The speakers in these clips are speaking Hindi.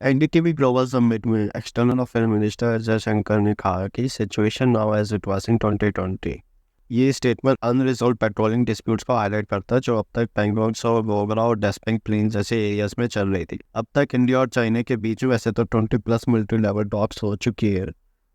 एनडीटीवी ग्लोबल समिट में external affair minister S Jaishankar ने कहा कि situation now as it was in 2020। ये स्टेटमेंट अनरिजॉल्व पेट्रोलिंग डिस्प्यूट्स को हाईलाइट करता है जो अब तक पैंगोंग और गोगरा और डेस्पेंग प्लेन जैसे एरियाज में चल रही थी। अब तक इंडिया और चाइना के बीच में वैसे तो 20+ मिलिट्री लेवल टॉक्स हो चुकी है,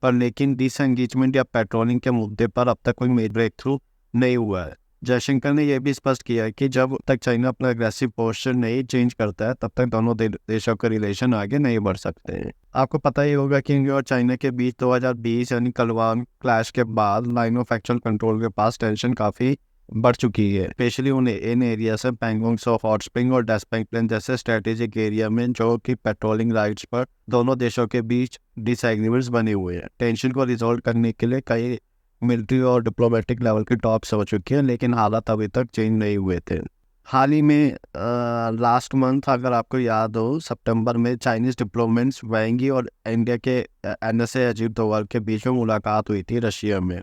पर लेकिन डिसएंगेजमेंट या पेट्रोलिंग के मुद्दे पर अब तक कोई मेजर ब्रेक थ्रू नहीं हुआ है। जयशंकर ने यह भी स्पष्ट किया है कि जब तक चाइना अपना एग्रेसिव पोस्चर नहीं चेंज करता है तब तक दोनों देशों के रिलेशन आगे नहीं बढ़ सकते हैं। आपको पता ही होगा कि इंडिया और चाइना के बीच 2020 यानी गलवान क्लैश के बाद लाइन ऑफ एक्चुअल कंट्रोल के पास टेंशन काफी बढ़ चुकी है, स्पेशली उन्हें इन एरिया से पैंगोंग सो हॉट स्प्रिंग और डेस्पेंग प्लेन जैसे स्ट्रेटेजिक एरिया में जो कि पेट्रोलिंग राइट्स पर दोनों देशों के बीच डिसएग्रीमेंट्स बने हुए हैं। टेंशन को रिजॉल्व करने के लिए कई मिलिट्री और डिप्लोमेटिक लेवल की टॉक्स हो चुकी है, लेकिन हालात अभी तक चेंज नहीं हुए थे। हाल ही में लास्ट मंथ अगर आपको याद हो, सितंबर में चाइनीज डिप्लोमेट्स वैंग यी और इंडिया के एनएसए अजीत डोभाल के बीच में मुलाकात हुई थी रशिया में।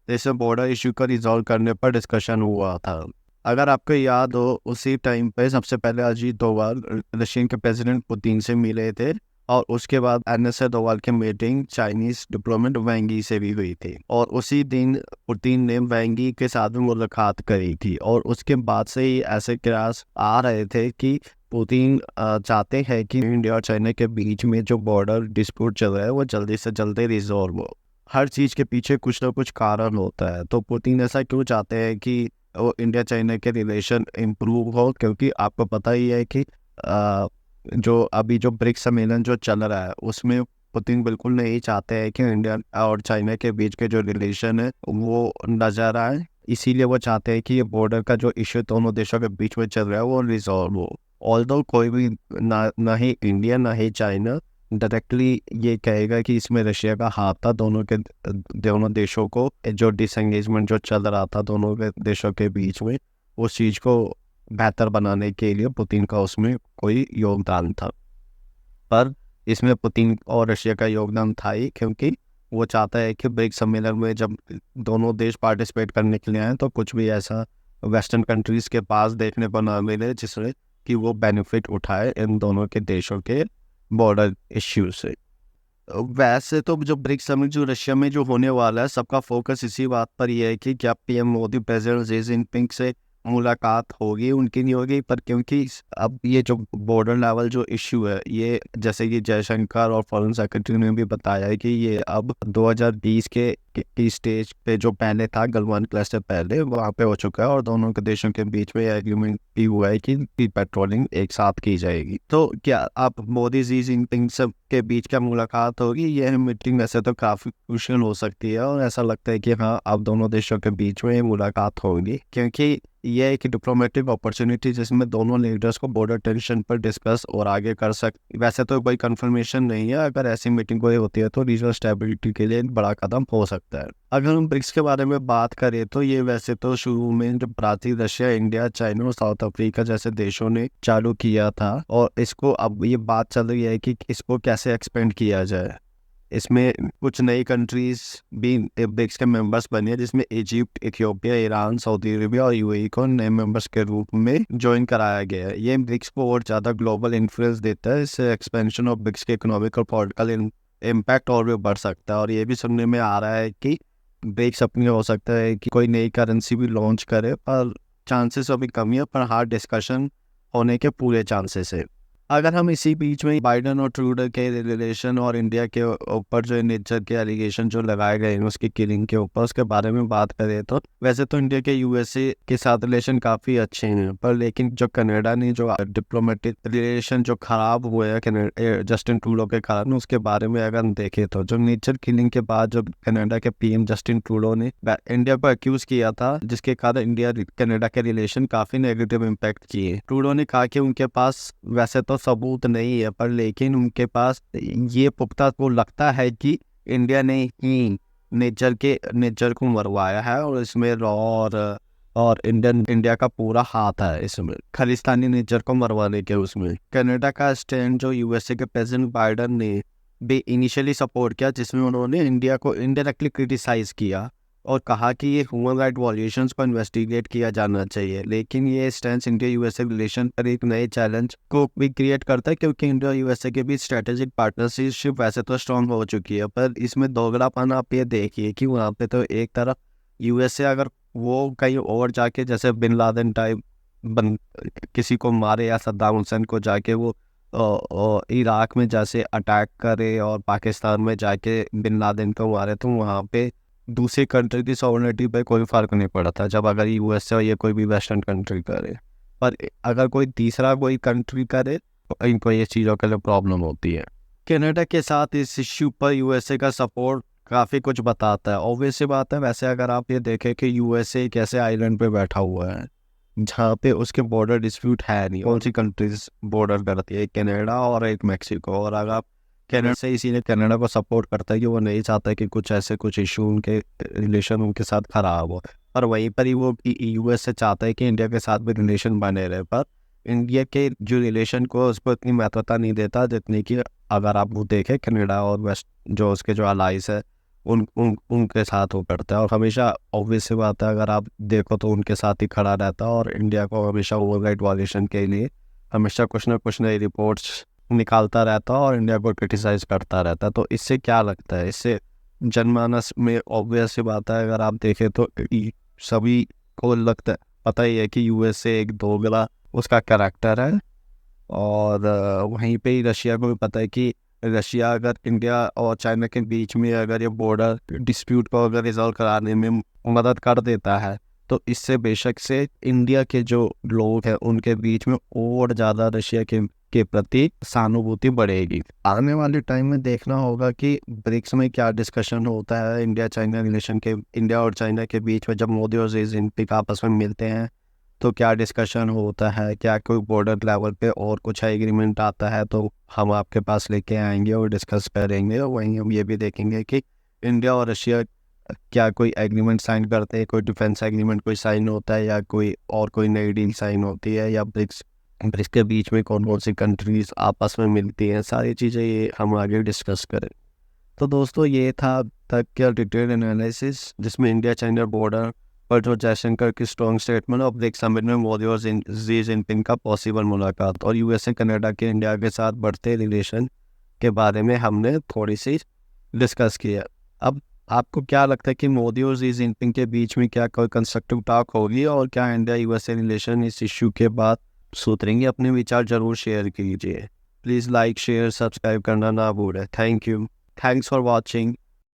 इससे बॉर्डर इशू को रिजॉल्व करने पर डिस्कशन हुआ था। अगर आपको याद हो, उसी टाइम पे सबसे पहले अजीत डोभाल रशियन के प्रेसिडेंट पुतिन से मिले थे और उसके बाद एनएसए डोभाल की मीटिंग चाइनीज डिप्लोमेट वैंग यी से भी हुई थी और उसी दिन पुतिन ने वैंग यी के साथ भी मुलाकात करी थी और उसके बाद से ही ऐसे प्रयास आ रहे थे कि पुतिन चाहते हैं कि इंडिया और चाइना के बीच में जो बॉर्डर डिस्प्यूट चल रहा है वो जल्दी से जल्दी रिजॉल्व हो। हर चीज़ के पीछे कुछ ना कुछ कारण होता है, तो पुतिन ऐसा क्यों चाहते हैं कि वो इंडिया चाइना के रिलेशन इम्प्रूव हो, क्योंकि आपको पता ही है कि जो अभी जो ब्रिक्स सम्मेलन जो चल रहा है उसमें पुतिन बिल्कुल नहीं चाहते हैं कि इंडिया और चाइना के बीच के जो रिलेशन है वो नजर आए। इसीलिए वो चाहते हैं कि ये बॉर्डर का जो इश्यू दोनों देशों के बीच में चल रहा है वो रिजॉल्व हो। ऑल्दो कोई भी ना ही इंडिया ना ही चाइना डायरेक्टली ये कहेगा कि इसमें रशिया का हाथ था, दोनों देशों को जो डिसएंगेजमेंट जो चल रहा था दोनों के देशों के बीच में उस चीज़ को बेहतर बनाने के लिए पुतिन का उसमें कोई योगदान था। पर इसमें पुतिन और रशिया का योगदान था ही, क्योंकि वो चाहता है कि ब्रिक्स सम्मेलन में जब दोनों देश पार्टिसिपेट करने के लिए आए तो कुछ भी ऐसा वेस्टर्न कंट्रीज के पास देखने को ना मिले जिससे कि वो बेनिफिट उठाए इन दोनों के देशों के बॉर्डर इश्यू से। वैसे तो जो ब्रिक्स समिट जो रशिया में जो होने वाला है सबका फोकस इसी बात पर ही है कि क्या PM Modi president Xi Jinping से मुलाकात होगी उनकी नहीं होगी, पर क्योंकि अब ये जो बॉर्डर लेवल जो इश्यू है ये जैसे कि जयशंकर और फॉरेन सेक्रेटरी ने भी बताया है कि ये अब 2020 की स्टेज पे जो पहले था गलवान क्लैश से पहले वहाँ पे हो चुका है और दोनों के देशों के बीच में एग्रीमेंट भी हुआ है कि पेट्रोलिंग एक साथ की जाएगी। तो क्या अब मोदी शी जिनपिंग सब के बीच क्या मुलाकात होगी? यह मीटिंग वैसे तो काफी क्रूशियल हो सकती है और ऐसा लगता है कि हाँ अब दोनों देशों के बीच में मुलाकात होगी, क्योंकि यह एक डिप्लोमेटिक अपॉर्चुनिटी जिसमें दोनों लीडर्स को बॉर्डर टेंशन पर डिस्कस और आगे कर सकते। वैसे तो कोई कंफर्मेशन नहीं है, अगर ऐसी मीटिंग कोई होती है तो रीजनल स्टेबिलिटी के लिए एक बड़ा कदम हो सकता है। अगर हम ब्रिक्स के बारे में बात करें तो ये वैसे तो शुरू में जो ब्राजील, रशिया, इंडिया, चाइना और साउथ अफ्रीका जैसे देशों ने चालू किया था और इसको अब ये बात चल रही है कि इसको कैसे एक्सपेंड किया जाए। इसमें कुछ नई कंट्रीज भी ब्रिक्स के मेंबर्स बनी है जिसमें Egypt, Ethiopia, Iran, Saudi Arabia और यूएई को नए मेंबर्स के रूप में ज्वाइन कराया गया है। ये ब्रिक्स को और ज़्यादा ग्लोबल इन्फ्लुएंस देता है। इससे एक्सपेंशन ऑफ ब्रिक्स के इकोनॉमिक और पॉलिटिकल इम्पैक्ट और भी बढ़ सकता है और ये भी सुनने में आ रहा है कि ब्रिक्स अपनी हो सकता है कि कोई नई करेंसी भी लॉन्च करे, पर चांसेस अभी कम है, पर हार्ड डिस्कशन होने के पूरे चांसेस है। अगर हम इसी बीच में बाइडन और ट्रूडो के रिलेशन और इंडिया के ऊपर जो नेचर के एलिगेशन जो लगाए गए हैं उसकी किलिंग के ऊपर उसके बारे में बात करें तो वैसे तो इंडिया के यूएसए के साथ रिलेशन काफ़ी अच्छे हैं, पर लेकिन जो कनाडा ने जो डिप्लोमेटिक रिलेशन जो खराब हुए हैं जस्टिन ट्रूडो के कारण, उसके बारे में अगर हम देखें तो जो नेचर किलिंग के बाद जो कनाडा के पीएम जस्टिन ट्रूडो ने इंडिया को अक्यूज किया था जिसके कारण इंडिया कनाडा के रिलेशन काफ़ी नेगेटिव इम्पैक्ट किए। ट्रूडो ने कहा कि उनके पास वैसे तो सबूत नहीं है, पर लेकिन उनके पास ये पुख्ता को लगता है कि इंडिया ने ही नेचर को मरवाया है और इसमें रॉ और इंडिया का पूरा हाथ है इसमें खालिस्तानी नेचर को मरवाने के। उसमें कनाडा का स्टैंड जो यूएसए के प्रेसिडेंट बाइडन ने भी इनिशियली सपोर्ट किया, जिसमें उन्होंने इंडिया को इनडायरेक्टली क्रिटिसाइज किया और कहा कि ये ह्यूमन राइट वॉल्यूशंस को इन्वेस्टिगेट किया जाना चाहिए। लेकिन ये स्टैंड इंडिया यूएसए रिलेशन पर एक नए चैलेंज को भी क्रिएट करता है, क्योंकि इंडिया यूएसए के बीच स्ट्रेटेजिक पार्टनरशिप वैसे तो स्ट्रांग हो चुकी है, पर इसमें दोगलापन आप ये देखिए कि वहाँ पे तो एक तरफ यूएसए अगर वो कहीं और जाके जैसे बिन लादेन टाइप बन किसी को मारे या सद्दाम हुसैन को जाके वो इराक में जैसे अटैक करे और पाकिस्तान में जाके बिन लादेन को मारे, तो वहाँ पे दूसरी कंट्री की सॉवरेनिटी पे कोई फ़र्क नहीं पड़ता जब अगर यूएसए या कोई भी वेस्टर्न कंट्री करे। पर अगर कोई तीसरा कोई कंट्री करे तो इनको ये चीज़ों के लिए प्रॉब्लम होती है। कनाडा के साथ इस इश्यू पर यूएसए का सपोर्ट काफ़ी कुछ बताता है। ऑब्वियस सी बात है, वैसे अगर आप ये देखें कि यूएसए एक ऐसे आइलैंड पे बैठा हुआ है जहाँ पे उसके बॉर्डर डिस्प्यूट है नहीं। कौन सी कंट्रीज बॉर्डर करती है? कनाडा और एक मैक्सिको। और अगर आप कनाडा से इसीलिए कनाडा को सपोर्ट करता है कि वो नहीं चाहता कि कुछ इशू उनके रिलेशन उनके साथ खराब हो। पर वहीं पर ही वो यूएस से चाहता है कि इंडिया के साथ भी रिलेशन बने रहे, पर इंडिया के जो रिलेशन को उस पर इतनी महत्वता नहीं देता जितनी कि अगर आप वो देखें कनाडा और वेस्ट जो उसके जो अलाइज है उनके साथ वो करता है। और हमेशा ऑब्वियस सी बात है, अगर आप देखो तो उनके साथ ही खड़ा रहता है और इंडिया को हमेशा ह्यूमन राइट वायलेशन के लिए हमेशा कुछ ना कुछ नई रिपोर्ट्स निकालता रहता है और इंडिया को क्रिटिसाइज करता रहता है। तो इससे क्या लगता है? इससे जनमानस में ऑब्वियस सी बात है, अगर आप देखें तो सभी को लगता है, पता ही है कि यूएसए एक दोगला उसका कैरेक्टर है। और वहीं पे ही रशिया को भी पता है कि रशिया अगर इंडिया और चाइना के बीच में अगर ये बॉर्डर डिस्प्यूट को अगर रिजॉल्व कराने में मदद कर देता है तो इससे बेशक से इंडिया के जो लोग हैं उनके बीच में और ज़्यादा रशिया के प्रति सहानुभूति बढ़ेगी। आने वाले टाइम में देखना होगा कि ब्रिक्स में क्या डिस्कशन होता है इंडिया चाइना रिलेशन के, इंडिया और चाइना के बीच में जब मोदी और शी जिनपिंग आपस में मिलते हैं तो क्या डिस्कशन होता है, क्या कोई बॉर्डर लेवल पे और कुछ एग्रीमेंट आता है तो हम आपके पास लेके आएंगे और डिस्कस करेंगे। और वहीं हम ये भी देखेंगे कि इंडिया और रशिया क्या कोई एग्रीमेंट साइन करते हैं, कोई डिफेंस एग्रीमेंट कोई साइन होता है या कोई नई डील साइन होती है, या ब्रिक्स के बीच में कौन कौन सी कंट्रीज आपस में मिलती हैं। सारी चीज़ें ये हम आगे डिस्कस करें। तो दोस्तों ये था अब तक का डिटेल एनालिसिस जिसमें इंडिया चाइना बॉर्डर पर जो जयशंकर की स्ट्रॉन्ग स्टेटमेंट और ब्रिक्स समिट में मोदी और शी जिनपिंग का पॉसिबल मुलाकात और यूएसए कनाडा के इंडिया के साथ बढ़ते रिलेशन के बारे में हमने थोड़ी सी डिस्कस किया। अब आपको क्या लगता है कि मोदी और शी जिनपिंग के बीच में क्या कोई कंस्ट्रक्टिव टॉक होगी और क्या इंडिया यूएसए रिलेशन इस इश्यू के बाद सुधरेंगे? अपने विचार जरूर शेयर कीजिए। प्लीज़ लाइक शेयर सब्सक्राइब करना ना भूलें। Thank you. Thanks for watching.